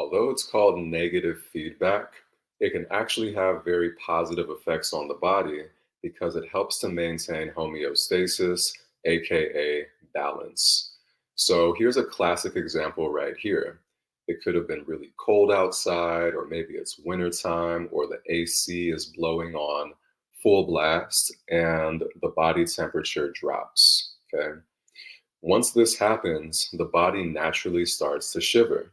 although it's called negative feedback, it can actually have very positive effects on the body because it helps to maintain homeostasis, aka balance. So here's a classic example right here. It could have been really cold outside, or maybe it's wintertime, or the AC is blowing on full blast and the body temperature drops. Okay. Once this happens, the body naturally starts to shiver.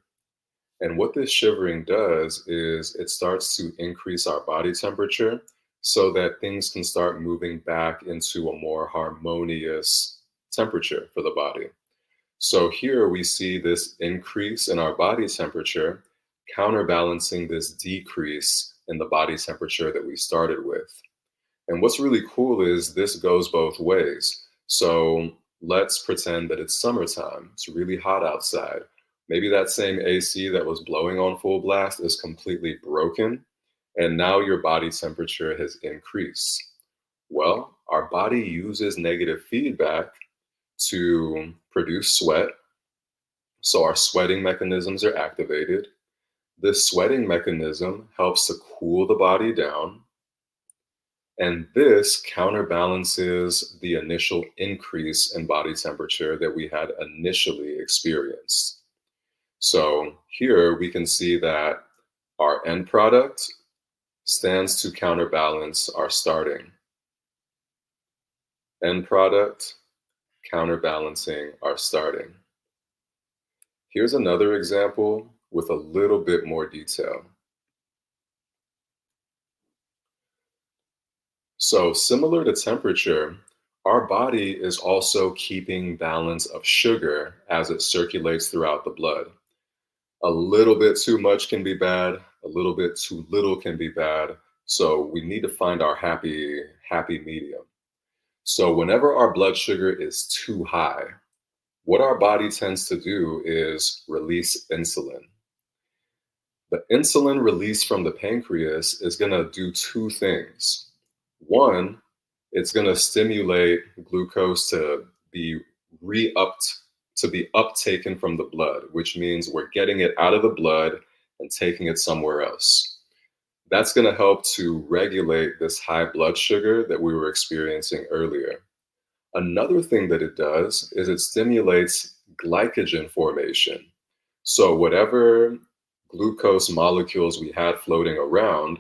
And what this shivering does is it starts to increase our body temperature so that things can start moving back into a more harmonious temperature for the body. So here we see this increase in our body temperature counterbalancing this decrease in the body temperature that we started with. And what's really cool is this goes both ways. So let's pretend that it's summertime. It's really hot outside. Maybe that same AC that was blowing on full blast is completely broken, and now your body temperature has increased. Well, our body uses negative feedback to produce sweat. So our sweating mechanisms are activated. This sweating mechanism helps to cool the body down. And this counterbalances the initial increase in body temperature that we had initially experienced. So here we can see that our end product stands to counterbalance our starting. End product counterbalancing our starting. Here's another example with a little bit more detail. So similar to temperature, our body is also keeping balance of sugar as it circulates throughout the blood. A little bit too much can be bad, a little bit too little can be bad. So we need to find our happy medium. So whenever our blood sugar is too high, what our body tends to do is release insulin. The insulin released from the pancreas is going to do two things. One, it's going to stimulate glucose to be re-upped, to be uptaken from the blood, which means we're getting it out of the blood and taking it somewhere else. That's going to help to regulate this high blood sugar that we were experiencing earlier. Another thing that it does is it stimulates glycogen formation. So whatever glucose molecules we had floating around,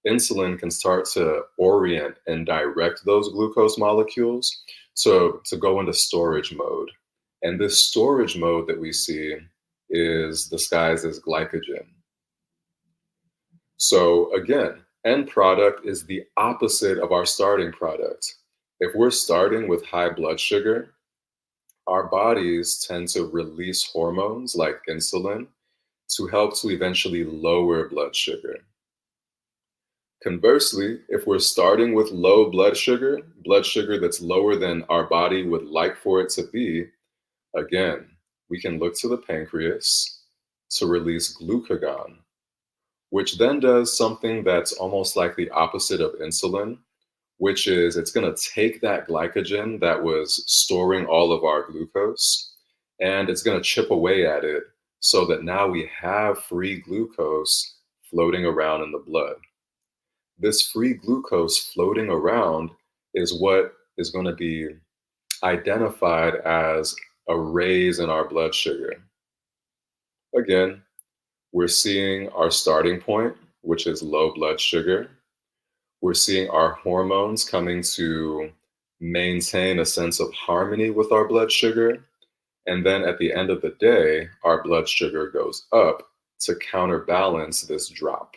insulin can start to orient and direct those glucose molecules to go into storage mode. And this storage mode that we see is disguised as glycogen. So again, end product is the opposite of our starting product. If we're starting with high blood sugar, our bodies tend to release hormones like insulin to help to eventually lower blood sugar. Conversely, if we're starting with low blood sugar that's lower than our body would like for it to be, again, we can look to the pancreas to release glucagon, which then does something that's almost like the opposite of insulin, which is it's going to take that glycogen that was storing all of our glucose and it's going to chip away at it so that now we have free glucose floating around in the blood. This free glucose floating around is what is going to be identified as a raise in our blood sugar. Again, we're seeing our starting point, which is low blood sugar. We're seeing our hormones coming to maintain a sense of harmony with our blood sugar. And then at the end of the day, our blood sugar goes up to counterbalance this drop.